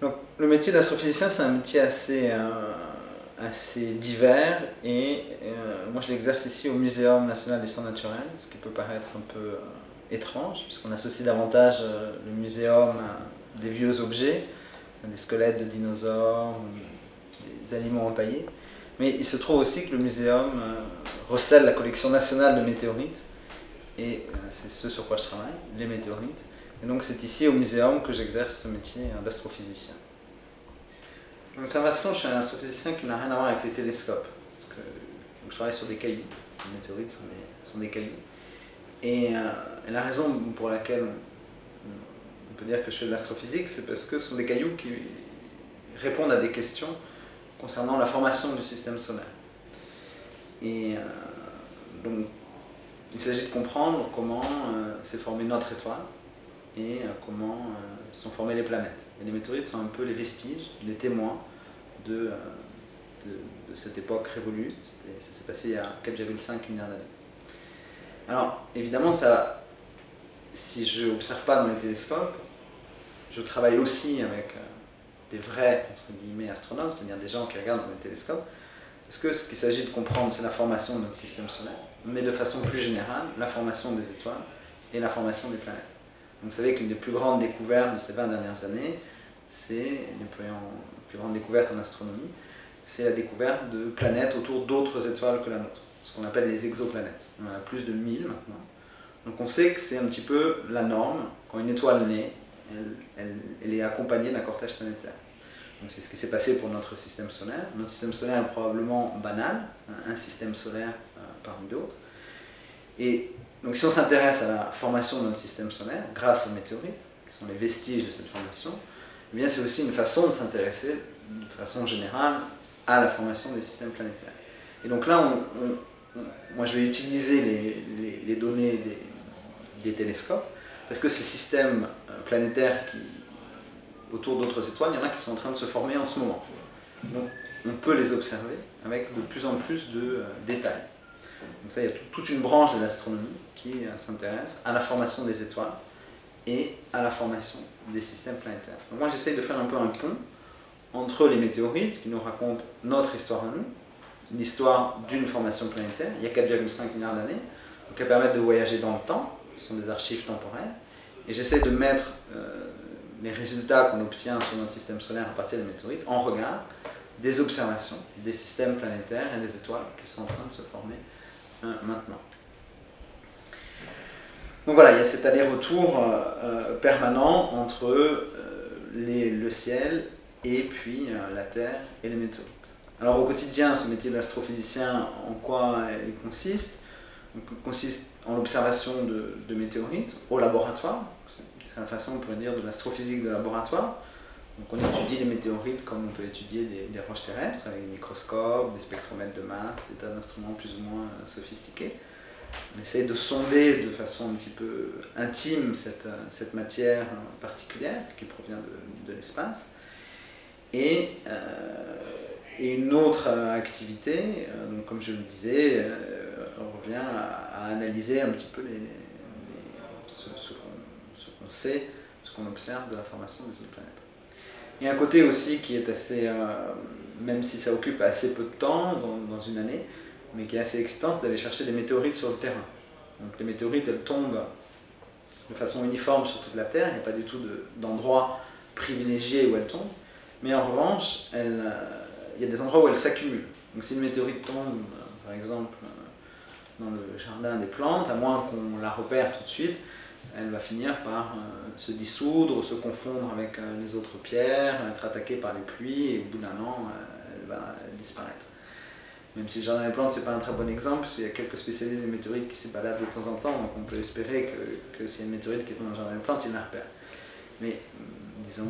Donc, le métier d'astrophysicien, c'est un métier assez divers et moi je l'exerce ici au Muséum national d'histoire naturelle, ce qui peut paraître un peu étrange, puisqu'on associe davantage le muséum à des vieux objets, des squelettes de dinosaures, des animaux empaillés. Mais il se trouve aussi que le muséum recèle la collection nationale de météorites, et c'est ce sur quoi je travaille, les météorites. Et donc c'est ici au muséum que j'exerce ce métier d'astrophysicien. L'observation, je suis un astrophysicien qui n'a rien à voir avec les télescopes, parce que je travaille sur des cailloux, les météorites sont des cailloux. Et la raison pour laquelle on peut dire que je fais de l'astrophysique, c'est parce que ce sont des cailloux qui répondent à des questions concernant la formation du système solaire. Et donc, il s'agit de comprendre comment s'est formée notre étoile et comment sont formées les planètes. Et les météorites sont un peu les vestiges, les témoins de cette époque révolue. Ça s'est passé il y a 4,5 milliards d'années. Alors, évidemment, si je n'observe pas dans les télescopes, je travaille aussi avec des vrais, entre guillemets, astronomes, c'est-à-dire des gens qui regardent dans les télescopes, parce que ce qu'il s'agit de comprendre, c'est la formation de notre système solaire, mais de façon plus générale, la formation des étoiles et la formation des planètes. Donc, vous savez qu'une des plus grandes découvertes de ces 20 dernières années, c'est une plus grande découverte en astronomie, c'est la découverte de planètes autour d'autres étoiles que la nôtre, ce qu'on appelle les exoplanètes. On en a plus de 1000 maintenant. Donc on sait que c'est un petit peu la norme. Quand une étoile naît, elle est accompagnée d'un cortège planétaire. Donc c'est ce qui s'est passé pour notre système solaire. Notre système solaire est probablement banal, un système solaire parmi d'autres. Et donc si on s'intéresse à la formation de notre système solaire, grâce aux météorites, qui sont les vestiges de cette formation, eh bien c'est aussi une façon de s'intéresser, de façon générale, à la formation des systèmes planétaires. Et donc là, moi je vais utiliser les données des télescopes, parce que ces systèmes planétaires autour d'autres étoiles, il y en a qui sont en train de se former en ce moment. Donc on peut les observer avec de plus en plus de détails. Donc ça, il y a toute une branche de l'astronomie qui s'intéresse à la formation des étoiles et à la formation des systèmes planétaires. Donc moi j'essaye de faire un peu un pont entre les météorites qui nous racontent notre histoire à nous, l'histoire d'une formation planétaire, il y a 4,5 milliards d'années, donc elles permettent de voyager dans le temps, ce sont des archives temporelles, et j'essaie de mettre les résultats qu'on obtient sur notre système solaire à partir des météorites en regard des observations des systèmes planétaires et des étoiles qui sont en train de se former maintenant. Donc voilà, il y a cet aller-retour permanent entre le ciel et puis la Terre et les météorites. Alors au quotidien, ce métier d'astrophysicien, en quoi il consiste? Il consiste en l'observation de météorites au laboratoire. C'est la façon, on pourrait dire, de l'astrophysique de laboratoire. Donc on étudie les météorites comme on peut étudier des roches terrestres, avec des microscopes, des spectromètres de masse, des tas d'instruments plus ou moins sophistiqués. On essaie de sonder de façon un petit peu intime cette matière particulière qui provient de l'espace. Et une autre activité, donc comme je le disais, revient à analyser un petit peu ce qu'on sait, ce qu'on observe de la formation des autres planètes. Il y a un côté aussi qui est assez, même si ça occupe assez peu de temps dans une année, mais qui est assez excitant, c'est d'aller chercher des météorites sur le terrain. Donc les météorites, elles tombent de façon uniforme sur toute la Terre, il n'y a pas du tout d'endroit privilégié où elles tombent, mais en revanche, il y a des endroits où elles s'accumulent. Donc si une météorite tombe, par exemple, dans le jardin des plantes, à moins qu'on la repère tout de suite, elle va finir par se dissoudre ou se confondre avec les autres pierres, être attaquée par les pluies, et au bout d'un an, elle va disparaître. Même si le jardin des plantes, ce n'est pas un très bon exemple, parce qu'il y a quelques spécialistes des météorites qui se baladent de temps en temps, donc on peut espérer que s'il y a une météorite qui est dans le jardin des plantes, ils la repèrent. Mais disons,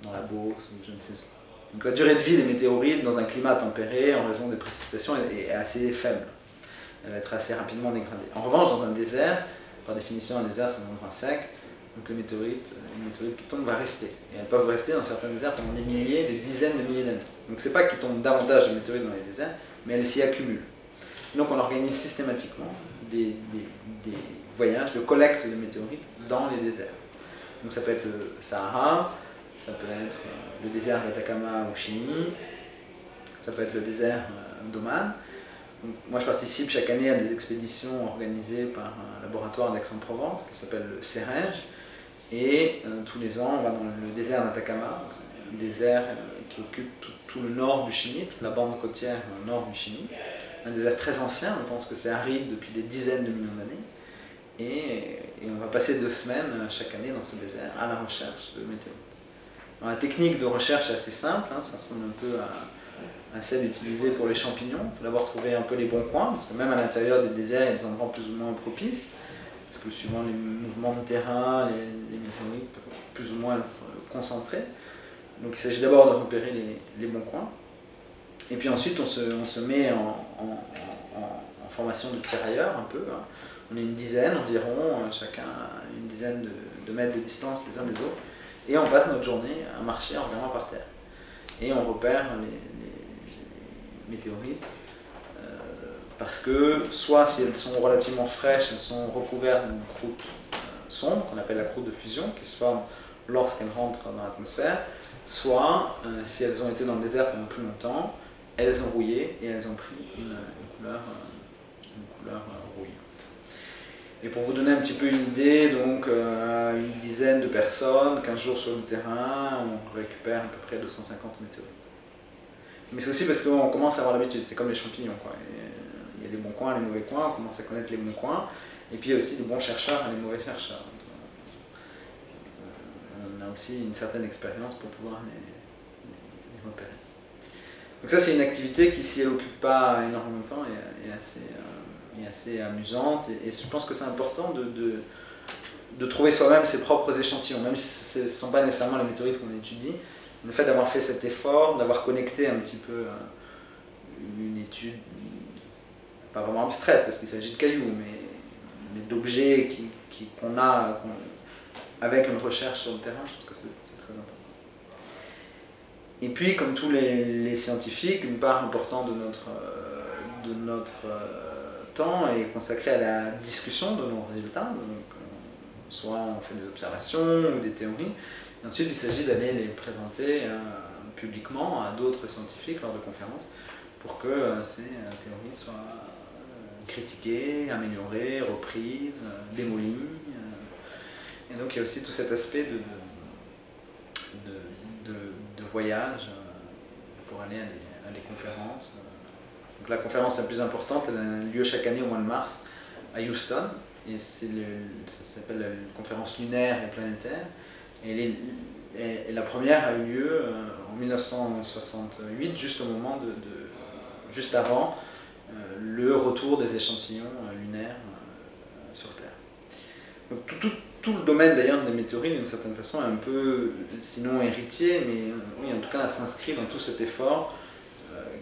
dans la Beauce, je ne sais pas. Donc la durée de vie des météorites dans un climat tempéré, en raison des précipitations, est assez faible. Elle va être assez rapidement dégradée. En revanche, dans un désert, par définition, un désert c'est un endroit sec, donc une météorite qui tombe va rester. Et elles peuvent rester dans certains déserts pendant des milliers, des dizaines de milliers d'années. Donc c'est pas qu'il tombe davantage de météorites dans les déserts, mais elles s'y accumulent. Et donc on organise systématiquement des voyages de collecte de météorites dans les déserts. Donc ça peut être le Sahara, ça peut être le désert d'Atacama au Chili, ça peut être le désert d'Oman. Moi, je participe chaque année à des expéditions organisées par un laboratoire d'Aix-en-Provence qui s'appelle le CERENG. Et tous les ans, on va dans le désert d'Atacama, un désert qui occupe tout le nord du Chili, toute la bande côtière nord du Chili. Un désert très ancien, on pense que c'est aride depuis des dizaines de millions d'années. Et on va passer 2 semaines chaque année dans ce désert à la recherche de météorites. Alors, la technique de recherche est assez simple, hein, ça ressemble un peu à celle utilisée pour les champignons. Il faut d'abord trouver un peu les bons coins, parce que même à l'intérieur des déserts, il y a des endroits plus ou moins propices, parce que suivant les mouvements de terrain, les météorites peuvent plus ou moins être concentrés. Donc il s'agit d'abord de repérer les bons coins. Et puis ensuite, on se met en formation de tirailleurs, un peu. Hein. On est une dizaine environ, chacun une dizaine de mètres de distance les uns des autres. Et on passe notre journée à marcher en regardant par terre. Et on repère les météorites parce que soit si elles sont relativement fraîches, elles sont recouvertes d'une croûte sombre qu'on appelle la croûte de fusion qui se forme lorsqu'elles rentrent dans l'atmosphère, soit si elles ont été dans le désert pendant plus longtemps, elles ont rouillé et elles ont pris une couleur rouille. Et pour vous donner un petit peu une idée, donc une dizaine de personnes, 15 jours sur le terrain, on récupère à peu près 250 météorites. Mais c'est aussi parce qu'on commence à avoir l'habitude, c'est comme les champignons, quoi. Il y a les bons coins, les mauvais coins, on commence à connaître les bons coins, et puis il y a aussi les bons chercheurs et les mauvais chercheurs. On a aussi une certaine expérience pour pouvoir les repérer. Donc ça, c'est une activité qui, si elle n'occupe pas énormément de temps, est assez amusante, et je pense que c'est important de trouver soi-même ses propres échantillons, même si ce ne sont pas nécessairement les météorites qu'on étudie. Le fait d'avoir fait cet effort, d'avoir connecté un petit peu une étude, pas vraiment abstraite parce qu'il s'agit de cailloux, mais d'objets qu'on a avec une recherche sur le terrain, je pense que c'est très important. Et puis, comme tous les scientifiques, une part importante de notre temps est consacrée à la discussion de nos résultats. Donc, soit on fait des observations ou des théories, et ensuite il s'agit d'aller les présenter publiquement à d'autres scientifiques lors de conférences pour que ces théories soient critiquées, améliorées, reprises, démolies. Et donc il y a aussi tout cet aspect de voyage pour aller à des conférences. Donc la conférence la plus importante, elle a lieu chaque année au mois de mars à Houston, et ça s'appelle la conférence lunaire et planétaire. Et la première a eu lieu en 1968, juste au moment juste avant le retour des échantillons lunaires sur Terre. Donc tout le domaine d'ailleurs des météorites, d'une certaine façon, est un peu, sinon héritier, mais oui, en tout cas, s'inscrit dans tout cet effort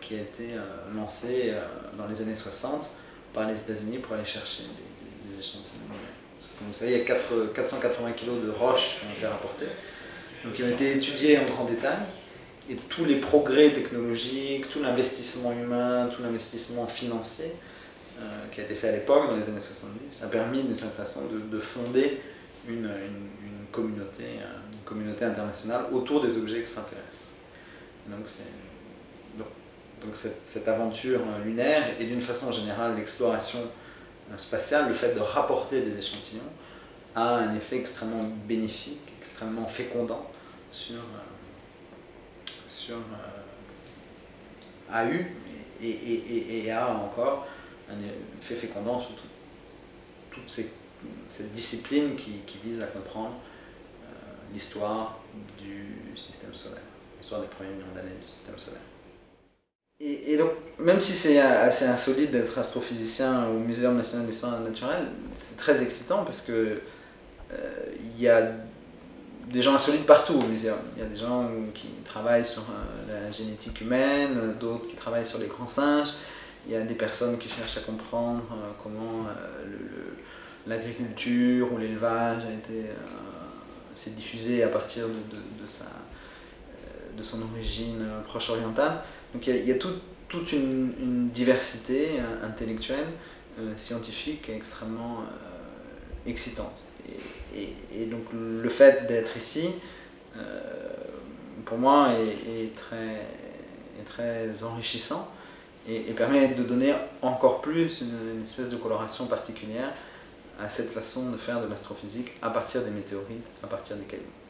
qui a été lancé dans les années 60 par les États-Unis pour aller chercher des échantillons lunaires. Comme vous savez, il y a 480 kg de roches qui ont été rapportés, donc qui ont été étudiés en grand détail, et tous les progrès technologiques, tout l'investissement humain, tout l'investissement financier qui a été fait à l'époque, dans les années 70, a permis d'une certaine façon de fonder une communauté internationale autour des objets extraterrestres. Donc cette aventure lunaire et d'une façon générale l'exploration spatiale, le fait de rapporter des échantillons, a un effet extrêmement bénéfique, extrêmement fécondant a eu et a encore un effet fécondant sur toute cette discipline qui vise à comprendre l'histoire du système solaire, l'histoire des premiers millions d'années du système solaire. Et donc, même si c'est assez insolite d'être astrophysicien au Muséum national d'histoire naturelle, c'est très excitant parce que il y a des gens insolites partout au muséum. Il y a des gens qui travaillent sur la génétique humaine, d'autres qui travaillent sur les grands singes. Il y a des personnes qui cherchent à comprendre comment l'agriculture ou l'élevage s'est diffusé à partir de son origine proche orientale. Donc il y a toute une diversité intellectuelle, scientifique extrêmement excitante. Et donc le fait d'être ici pour moi, est très enrichissant et permet de donner encore plus une espèce de coloration particulière à cette façon de faire de l'astrophysique à partir des météorites, à partir des cailloux.